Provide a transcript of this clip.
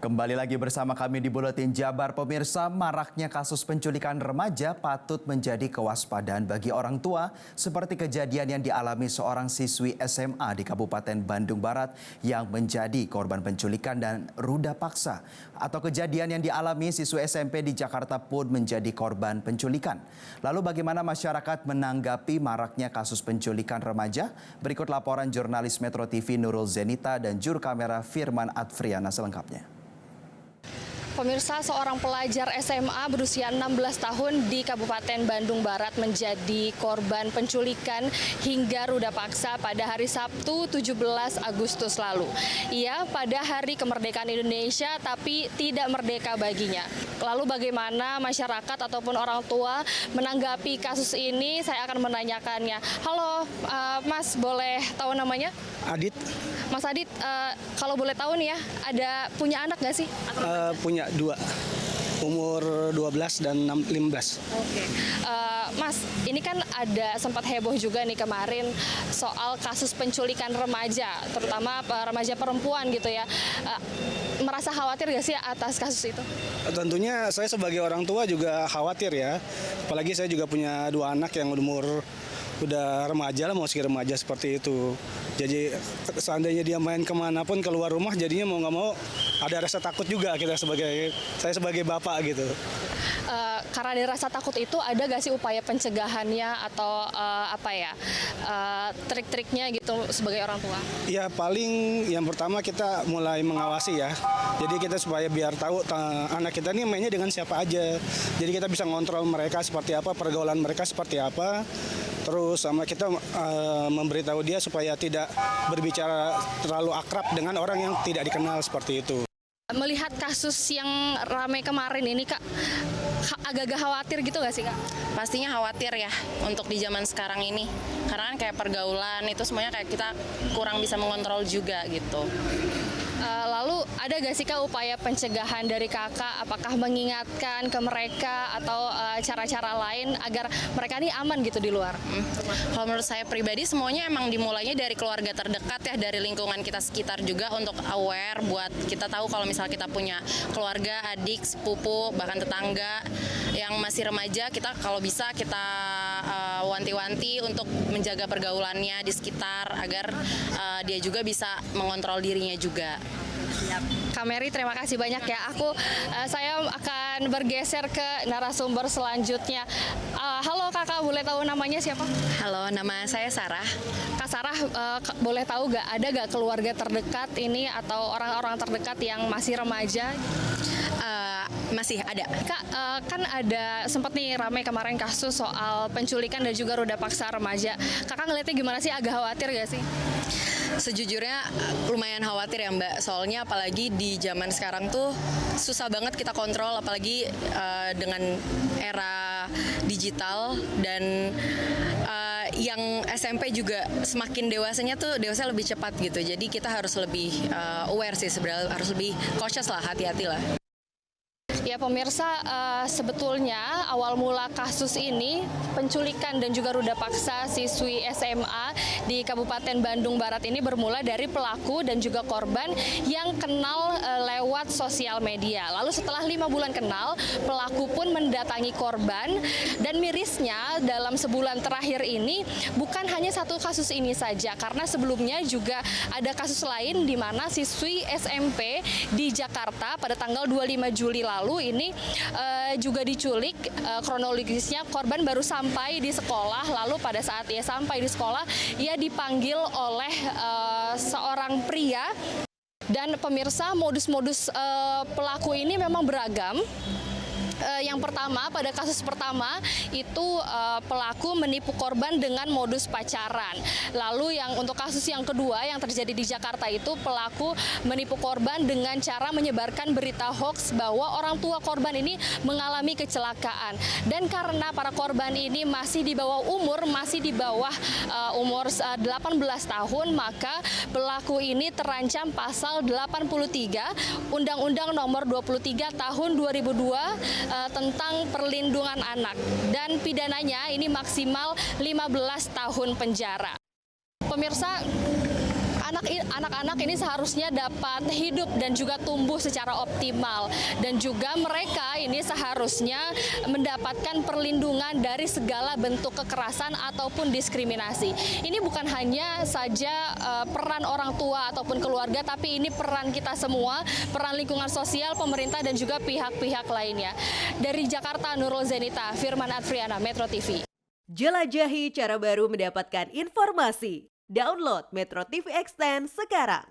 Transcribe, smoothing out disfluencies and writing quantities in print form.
Kembali lagi bersama kami di Buletin Jabar. Pemirsa, maraknya kasus penculikan remaja patut menjadi kewaspadaan bagi orang tua seperti kejadian yang dialami seorang siswi SMA di Kabupaten Bandung Barat yang menjadi korban penculikan dan ruda paksa. Atau kejadian yang dialami siswi SMP di Jakarta pun menjadi korban penculikan. Lalu bagaimana masyarakat menanggapi maraknya kasus penculikan remaja? Berikut laporan jurnalis Metro TV Nurul Zenita dan juru kamera Firman Adfriana selengkapnya. Pemirsa, seorang pelajar SMA berusia 16 tahun di Kabupaten Bandung Barat menjadi korban penculikan hingga ruda paksa pada hari Sabtu 17 Agustus lalu. Ia pada hari kemerdekaan Indonesia tapi tidak merdeka baginya. Lalu bagaimana masyarakat ataupun orang tua menanggapi kasus ini? Saya akan menanyakannya. Halo Mas, boleh tahu namanya? Adit. Mas Adit, kalau boleh tahu nih ya, ada punya anak nggak sih? Punya 2, umur 12 dan 15. Oke. Mas, ini kan ada sempat heboh juga nih kemarin soal kasus penculikan remaja, terutama remaja perempuan gitu ya. Merasa khawatir nggak sih atas kasus itu? Tentunya saya sebagai orang tua juga khawatir ya. Apalagi saya juga punya 2 anak yang udah remaja lah, masih remaja seperti itu. Jadi seandainya dia main kemanapun keluar rumah, jadinya mau nggak mau ada rasa takut juga saya sebagai bapak gitu. Karena ada rasa takut itu, ada gak sih upaya pencegahannya atau trik-triknya gitu sebagai orang tua? Ya paling yang pertama kita mulai mengawasi ya. Jadi kita supaya biar tahu anak kita ini mainnya dengan siapa aja. Jadi kita bisa ngontrol mereka seperti apa, pergaulan mereka seperti apa. Terus sama kita memberitahu dia supaya tidak berbicara terlalu akrab dengan orang yang tidak dikenal seperti itu. Melihat kasus yang ramai kemarin ini, Kak, agak-agak khawatir gitu gak sih, Kak? Pastinya khawatir ya untuk di zaman sekarang ini. Karena kan kayak pergaulan itu semuanya kayak kita kurang bisa mengontrol juga gitu. Lalu ada gak sih, Kak, upaya pencegahan dari Kakak? Apakah mengingatkan ke mereka atau cara-cara lain agar mereka ini aman gitu di luar? Kalau menurut saya pribadi semuanya emang dimulainya dari keluarga terdekat ya, dari lingkungan kita sekitar juga untuk aware buat kita tahu kalau misal kita punya keluarga, adik, sepupu, bahkan tetangga yang masih remaja, kita kalau bisa kita wanti-wanti untuk menjaga pergaulannya di sekitar agar dia juga bisa mengontrol dirinya juga. Kak Mary, terima kasih banyak ya. Saya akan bergeser ke narasumber selanjutnya. Halo Kakak, boleh tahu namanya siapa? Halo, nama saya Sarah. Kak Sarah, boleh tahu ada gak keluarga terdekat ini atau orang-orang terdekat yang masih remaja? Masih ada. Kak, kan ada sempat nih ramai kemarin kasus soal penculikan dan juga ruda paksa remaja. Kakak ngeliatnya gimana sih? Agak khawatir gak sih? Sejujurnya lumayan khawatir ya Mbak, soalnya apalagi di zaman sekarang tuh susah banget kita kontrol, apalagi dengan era digital dan yang SMP juga semakin dewasanya tuh dewasa lebih cepat gitu, jadi kita harus lebih aware sih sebenarnya, harus lebih cautious lah, hati-hati lah. Ya pemirsa, sebetulnya awal mula kasus ini penculikan dan juga ruda paksa siswi SMA di Kabupaten Bandung Barat ini bermula dari pelaku dan juga korban yang kenal lewat sosial media. Lalu setelah 5 bulan kenal, pelaku pun mendatangi korban dan mirisnya dalam sebulan terakhir ini bukan hanya satu kasus ini saja, karena sebelumnya juga ada kasus lain di mana siswi SMP di Jakarta pada tanggal 25 Juli lalu ini juga diculik. Kronologisnya korban baru sampai di sekolah, lalu pada saat ia sampai di sekolah ia dipanggil oleh seorang pria. Dan pemirsa, modus-modus pelaku ini memang beragam. Yang pertama, pada kasus pertama itu pelaku menipu korban dengan modus pacaran. Lalu yang untuk kasus yang kedua yang terjadi di Jakarta itu pelaku menipu korban dengan cara menyebarkan berita hoax bahwa orang tua korban ini mengalami kecelakaan. Dan karena para korban ini masih di bawah umur 18 tahun, maka pelaku ini terancam pasal 83 Undang-Undang Nomor 23 Tahun 2002 tentang perlindungan anak, dan pidananya ini maksimal 15 tahun penjara. Pemirsa, anak-anak ini seharusnya dapat hidup dan juga tumbuh secara optimal, dan juga mereka ini seharusnya mendapatkan perlindungan dari segala bentuk kekerasan ataupun diskriminasi. Ini bukan hanya saja peran orang tua ataupun keluarga, tapi ini peran kita semua, peran lingkungan sosial, pemerintah dan juga pihak-pihak lainnya. Dari Jakarta, Nurul Zenita, Firman Adriana, Metro TV. Jelajahi cara baru mendapatkan informasi. Download Metro TV Extend sekarang.